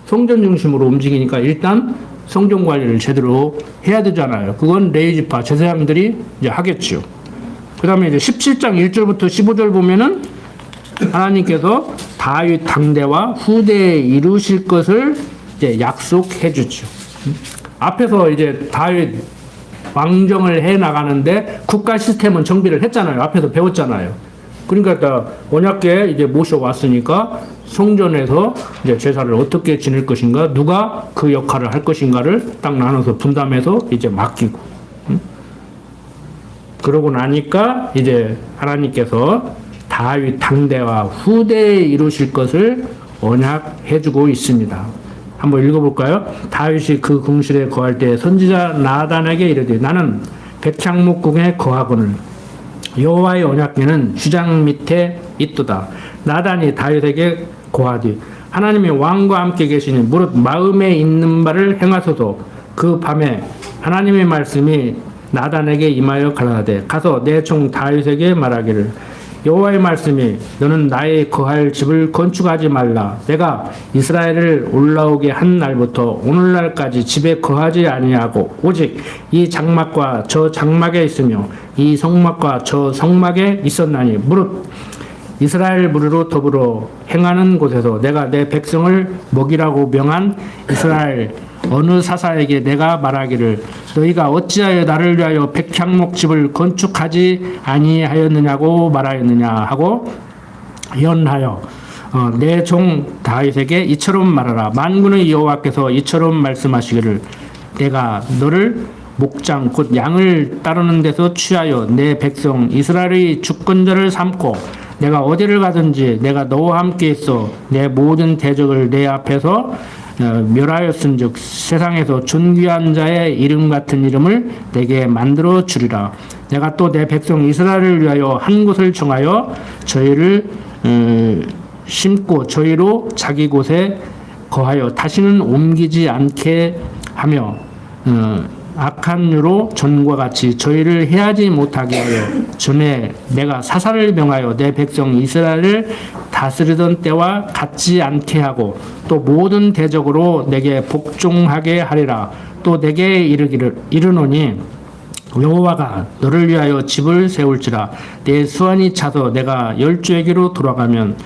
성전 중심으로 움직이니까 일단 성전 관리를 제대로 해야 되잖아요. 그건 레위지파 제사장들이 이제 하겠죠. 그 다음에 이제 17장 1절부터 15절 보면은 하나님께서 다윗 당대와 후대에 이루실 것을 이제 약속해 주죠. 앞에서 이제 다윗 왕정을 해 나가는데 국가 시스템은 정비를 했잖아요. 앞에서 배웠잖아요. 그러니까 언약궤 이제 모셔왔으니까 성전에서 이제 제사를 어떻게 지낼 것인가, 누가 그 역할을 할 것인가를 딱 나눠서 분담해서 이제 맡기고. 그러고 나니까 이제 하나님께서 다윗 당대와 후대에 이루실 것을 언약해주고 있습니다. 한번 읽어볼까요? 다윗이 그 궁실에 거할 때 선지자 나단에게 이르되 나는 백향목궁에 거하거늘 여호와의 언약궤는 주장 밑에 있도다. 나단이 다윗에게 고하되 하나님이 왕과 함께 계시니 무릇 마음에 있는 바를 행하소서. 그 밤에 하나님의 말씀이 나단에게 임하여 가라사대 가서 내 종 다윗에게 말하기를 여호와의 말씀이 너는 나의 거할 집을 건축하지 말라. 내가 이스라엘을 올라오게 한 날부터 오늘날까지 집에 거하지 아니하고 오직 이 장막과 저 장막에 있으며 이 성막과 저 성막에 있었나니 무릇 이스라엘 무리로 더불어 행하는 곳에서 내가 내 백성을 먹이라고 명한 이스라엘 어느 사사에게 내가 말하기를 너희가 어찌하여 나를 위하여 백향목집을 건축하지 아니하였느냐고 말하였느냐 하고 예언하여 내 종 다윗에게 이처럼 말하라. 만군의 여호와께서 이처럼 말씀하시기를 내가 너를 목장 곧 양을 따르는 데서 취하여 내 백성 이스라엘의 주권자를 삼고 내가 어디를 가든지 내가 너와 함께 있어 내 모든 대적을 내 앞에서 멸하였은즉 세상에서 존귀한 자의 이름 같은 이름을 내게 만들어 주리라. 내가 또 내 백성 이스라엘을 위하여 한 곳을 정하여 저희를 심고 저희로 자기 곳에 거하여 다시는 옮기지 않게 하며 악한 유로 전과 같이 저희를 해하지 못하게 하여 전에 내가 사사를 명하여 내 백성 이스라엘을 다스리던 때와 같지 않게 하고 또 모든 대적으로 내게 복종하게 하리라. 또 내게 이르노니 여호와가 너를 위하여 집을 세울지라. 내 수완이 차서 내가 열주에게로 돌아가면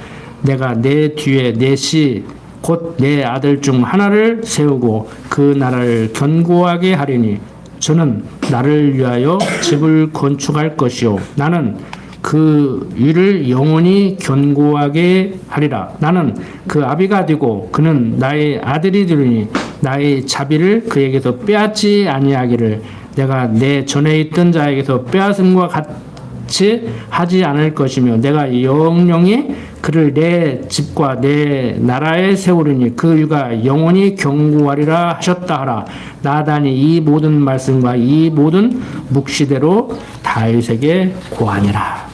내가 내 뒤에 넷이 곧 내 아들 중 하나를 세우고 그 나라를 견고하게 하리니 저는 나를 위하여 집을 건축할 것이요 나는 그 위를 영원히 견고하게 하리라. 나는 그 아비가 되고 그는 나의 아들이 되리니 나의 자비를 그에게서 빼앗지 아니하기를 내가 내 전에 있던 자에게서 빼앗음과 같이 하지 않을 것이며 내가 영영이 그를 내 집과 내 나라에 세우리니 그 위가 영원히 견고하리라 하셨다 하라. 나단이 이 모든 말씀과 이 모든 묵시대로 다윗에게 고하니라.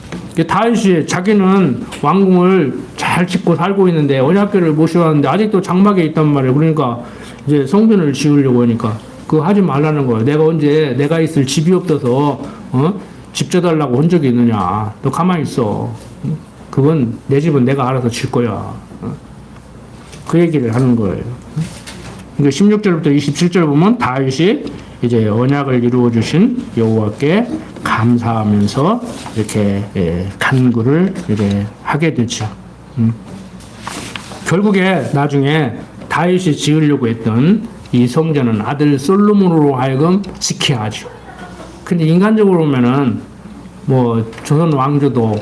다윗이 자기는 왕궁을 잘 짓고 살고 있는데 언약궤를 모셔왔는데 아직도 장막에 있단 말이에요. 그러니까 이제 성전을 지으려고 하니까 그거 하지 말라는 거예요. 내가 언제 내가 있을 집이 없어서 집 져달라고 한 적이 있느냐. 너 가만히 있어. 그건 내 집은 내가 알아서 질 거야. 그 얘기를 하는 거예요. 16절부터 27절 보면 다윗이 이제 언약을 이루어 주신 여호와께 감사하면서 이렇게 간구를 이렇게 하게 되죠. 결국에 나중에 다윗이 지으려고 했던 이 성전은 아들 솔로몬으로 하여금 지켜야 하죠. 근데 인간적으로 보면은 뭐 조선 왕조도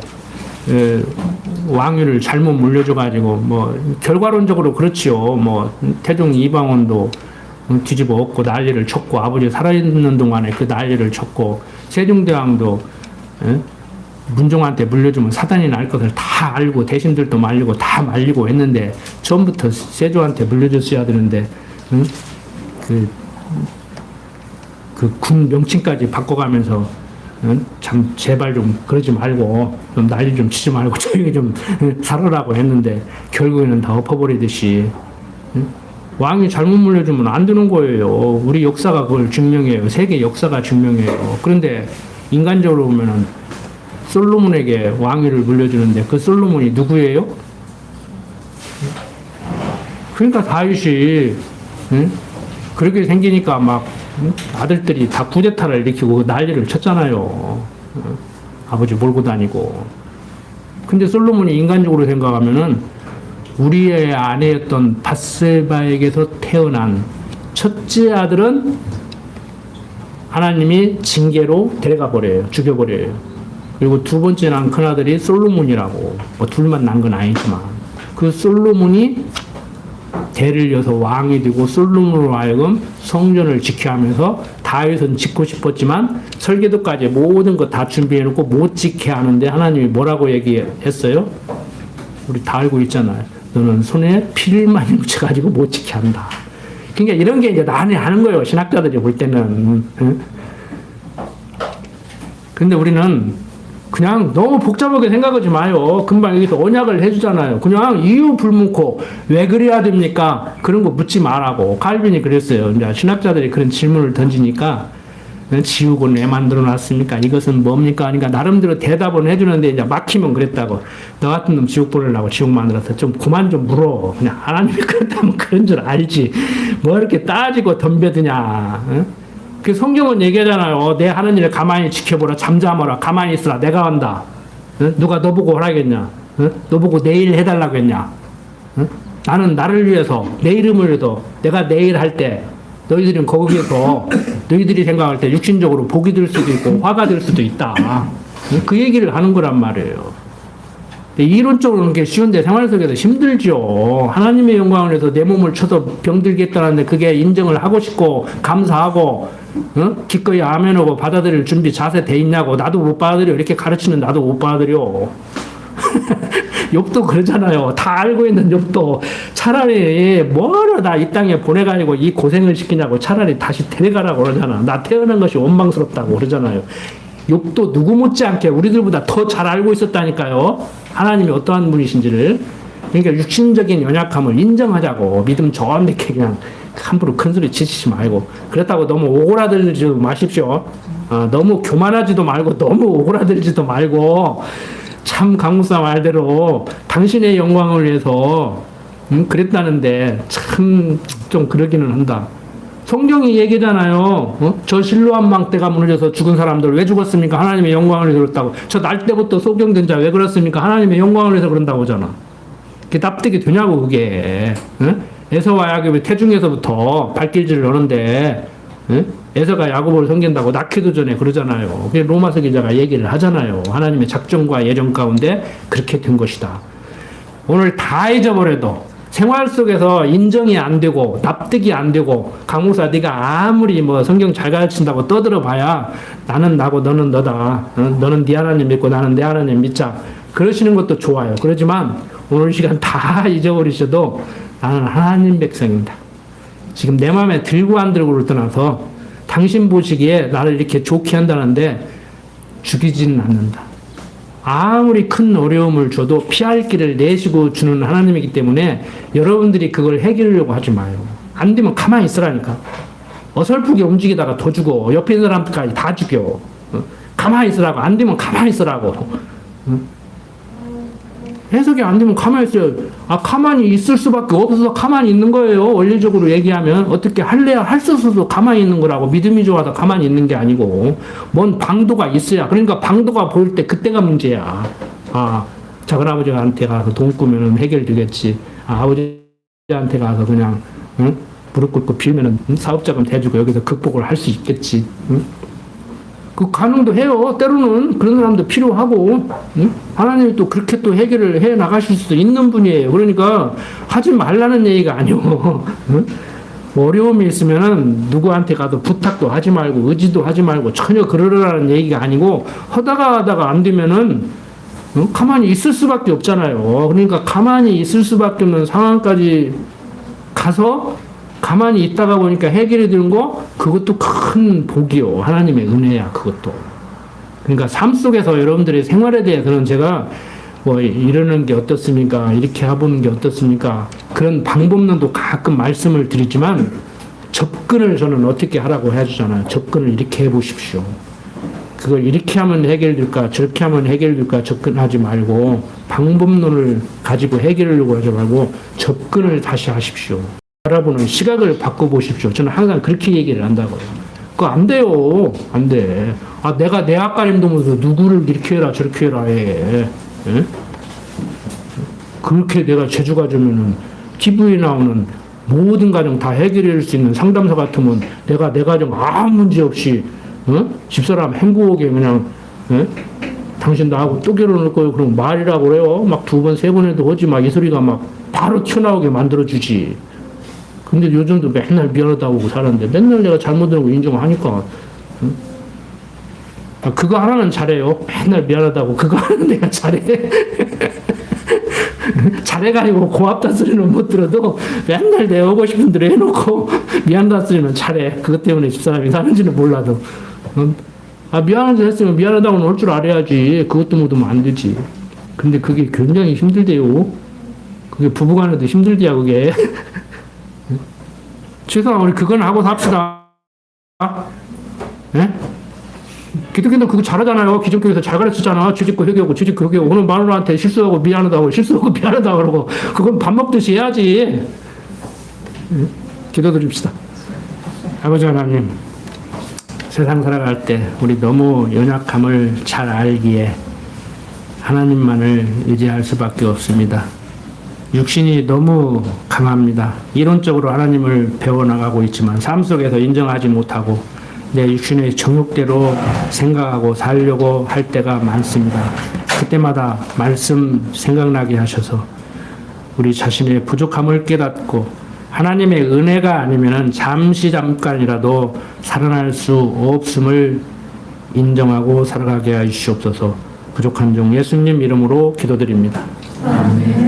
왕위를 잘못 물려줘가지고 뭐 결과론적으로 그렇지요. 뭐 태종 이방원도 뒤집어 엎고 난리를 쳤고 아버지 살아있는 동안에 그 난리를 쳤고 세종대왕도 문종한테 물려주면 사단이 날 것을 다 알고 대신들도 말리고 다 말리고 했는데 처음부터 세조한테 물려줬어야 되는데 그 군 명칭까지 바꿔가면서 참 제발 좀 그러지 말고 좀 난리 좀 치지 말고 조용히 좀 살아라고 했는데 결국에는 다 엎어버리듯이 왕이 잘못 물려주면 안 되는 거예요. 우리 역사가 그걸 증명해요. 세계 역사가 증명해요. 그런데 인간적으로 보면은 솔로몬에게 왕위를 물려주는데 그 솔로몬이 누구예요? 그러니까 다윗이 그렇게 생기니까 막 아들들이 다 쿠데타를 일으키고 난리를 쳤잖아요. 아버지 몰고 다니고. 근데 솔로몬이 인간적으로 생각하면은 우리의 아내였던 밧세바에게서 태어난 첫째 아들은 하나님이 징계로 데려가 버려요. 죽여버려요. 그리고 두 번째 난 큰아들이 솔로몬이라고. 뭐 둘만 난 건 아니지만 그 솔로몬이 대를 이어서 왕이 되고 솔로몬으로 하여금 성전을 지켜야 하면서 다윗은 짓고 싶었지만 설계도까지 모든 거 다 준비해놓고 못 지게 하는데 하나님이 뭐라고 얘기했어요? 우리 다 알고 있잖아요. 너는 손에 피를 많이 묻혀가지고 못 지게 한다. 그러니까 이런 게 이제 난해하는 거예요. 신학자들이 볼 때는. 근데 우리는 그냥 너무 복잡하게 생각하지 마요. 금방 여기서 언약을 해주잖아요. 그냥 이유 불문코 왜 그래야 됩니까? 그런 거 묻지 말라고. 칼빈이 그랬어요. 이제 신학자들이 그런 질문을 던지니까 지옥은 왜 만들어 놨습니까? 이것은 뭡니까? 그러니까 나름대로 대답은 해주는데 이제 막히면 그랬다고. 너 같은 놈 지옥 보내려고 지옥 만들어서 좀 그만 좀 물어. 그냥 하나님이 그렇다면 그런 줄 알지. 뭐 이렇게 따지고 덤벼드냐. 응? 그 성경은 얘기하잖아요. 내 하는 일을 가만히 지켜보라. 잠잠하라. 가만히 있으라. 내가 한다. 응? 누가 너 보고 하라겠냐? 응? 너 보고 내일 해달라고 했냐? 응? 나는 나를 위해서 내 이름을 위해서 내가 내일 할 때 너희들은 거기에서 너희들이 생각할 때 육신적으로 복이 될 수도 있고 화가 될 수도 있다. 응? 그 얘기를 하는 거란 말이에요. 이론적으로는 게 쉬운데 생활 속에서 힘들죠. 하나님의 영광을 위해서 내 몸을 쳐서 병들겠다는데 그게 인정을 하고 싶고 감사하고 기꺼이 아멘하고 받아들일 준비 자세 돼 있냐고. 나도 못 받아들여. 이렇게 가르치는 나도 못 받아들여. 욥도 그러잖아요. 다 알고 있는 욥도 차라리 뭐로 나 이 땅에 보내가지고 이 고생을 시키냐고. 차라리 다시 데려가라고 그러잖아. 나 태어난 것이 원망스럽다고 그러잖아요. 욥도 누구 못지않게 우리들보다 더 잘 알고 있었다니까요. 하나님이 어떠한 분이신지를. 그러니까 육신적인 연약함을 인정하자고. 믿음 좋은데 그냥 함부로 큰소리 치시지 말고. 그렇다고 너무 오그라들지 마십시오. 너무 교만하지도 말고 너무 오그라들지도 말고. 참 강무사 말대로 당신의 영광을 위해서 그랬다는데 참 좀 그러기는 한다. 성경이 얘기잖아요. 저 실로암 망대가 무너져서 죽은 사람들 왜 죽었습니까? 하나님의 영광을 위해서 그렇다고. 저 날 때부터 소경된 자 왜 그렇습니까? 하나님의 영광을 위해서 그런다고 하잖아. 그게 납득이 되냐고 그게. 에서와 야곱이 태중에서부터 발길질을 하는데 에서가 야곱을 섬긴다고 낳기도 전에 그러잖아요. 그게 로마서 기자가 얘기를 하잖아요. 하나님의 작정과 예정 가운데 그렇게 된 것이다. 오늘 다 잊어버려도 생활 속에서 인정이 안 되고 납득이 안 되고 강목사 네가 아무리 뭐 성경 잘 가르친다고 떠들어봐야 나는 나고 너는 너다. 너는 네 하나님 믿고 나는 내 하나님 믿자. 그러시는 것도 좋아요. 그렇지만 오늘 시간 다 잊어버리셔도 나는 하나님 백성입니다. 지금 내 마음에 들고 안 들고를 떠나서 당신 보시기에 나를 이렇게 좋게 한다는데 죽이지는 않는다. 아무리 큰 어려움을 줘도 피할 길을 내시고 주는 하나님이기 때문에 여러분들이 그걸 해결하려고 하지 마요. 안 되면 가만히 있으라니까. 어설프게 움직이다가 더 죽어. 옆에 있는 사람들까지 다 죽여. 가만히 있으라고. 안 되면 가만히 있으라고. 해석이 안 되면 가만히 있어요. 가만히 있을 수밖에 없어서 가만히 있는 거예요. 원리적으로 얘기하면. 어떻게 할래야 할 수 없어서 가만히 있는 거라고. 믿음이 좋아서 가만히 있는 게 아니고. 뭔 방도가 있어야. 그러니까 방도가 보일 때 그때가 문제야. 작은 아버지한테 가서 돈 꾸면 해결되겠지. 아버지한테 가서 그냥, 무릎 꿇고 빌면은 사업자금 대주고 여기서 극복을 할 수 있겠지. 응? 그 가능도 해요. 때로는 그런 사람도 필요하고, 응? 하나님이 또 그렇게 또 해결을 해 나가실 수도 있는 분이에요. 그러니까 하지 말라는 얘기가 아니오. 응? 뭐 어려움이 있으면은 누구한테 가도 부탁도 하지 말고 의지도 하지 말고 전혀 그러라는 얘기가 아니고, 하다가 안 되면은 가만히 있을 수밖에 없잖아요. 그러니까 가만히 있을 수밖에 없는 상황까지 가서 가만히 있다가 보니까 해결이 되는 거, 그것도 큰 복이요. 하나님의 은혜야, 그것도. 그러니까 삶 속에서 여러분들의 생활에 대해서는 제가 뭐 이러는 게 어떻습니까? 이렇게 해보는 게 어떻습니까? 그런 방법론도 가끔 말씀을 드리지만, 접근을 저는 어떻게 하라고 해주잖아요. 접근을 이렇게 해보십시오. 그걸 이렇게 하면 해결될까, 저렇게 하면 해결될까 접근하지 말고, 방법론을 가지고 해결하려고 하지 말고, 접근을 다시 하십시오. 바라보는 시각을 바꿔보십시오. 저는 항상 그렇게 얘기를 한다고요. 그거 안 돼요. 안 돼. 아, 내가 내 앞가림 보면서 누구를 이렇게 해라, 저렇게 해라 해. 예? 그렇게 내가 재주 가지면은 TV에 나오는 모든 가정 다 해결할 수 있는 상담사 같으면 내가 내 가정 아무 문제 없이, 집사람 행복하게 그냥, 당신 나하고 또 결혼할 거예요. 그럼 말이라고 그래요. 막 2번, 3번 해도 하지 마. 이 소리가 막 바로 튀어나오게 만들어주지. 근데 요즘도 맨날 미안하다고 사는데 맨날 내가 잘못한 거 인정하니까. 그거 하나는 잘해요. 맨날 미안하다고 그거 하나는 내가 잘해. 잘해가지고 고맙다 소리는 못 들어도 맨날 내가 하고 싶은 대로 해놓고 미안하다 소리는 잘해. 그것 때문에 집사람이 사는지는 몰라도. 미안한 줄 했으면 미안하다고는 할 줄 알아야지. 그것도 못하면 안 되지. 근데 그게 굉장히 힘들대요. 그게 부부간에도 힘들대요, 그게. 최소한 우리 그건 하고 삽시다. 예? 기독교는 그거 잘하잖아요. 기독교에서 잘 가르치잖아. 주짓고 회개하고 주짓고 회개하고. 오늘 마누라한테 실수하고 미안하다고 실수하고 미안하다고 그러고. 그건 밥 먹듯이 해야지. 예? 기도드립시다. 아버지 하나님, 세상 살아갈 때 우리 너무 연약함을 잘 알기에 하나님만을 의지할 수밖에 없습니다. 육신이 너무 강합니다. 이론적으로 하나님을 배워나가고 있지만 삶 속에서 인정하지 못하고 내 육신의 정욕대로 생각하고 살려고 할 때가 많습니다. 그때마다 말씀 생각나게 하셔서 우리 자신의 부족함을 깨닫고 하나님의 은혜가 아니면 잠깐이라도 살아날 수 없음을 인정하고 살아가게 하시옵소서. 부족한 종 예수님 이름으로 기도드립니다. 아멘.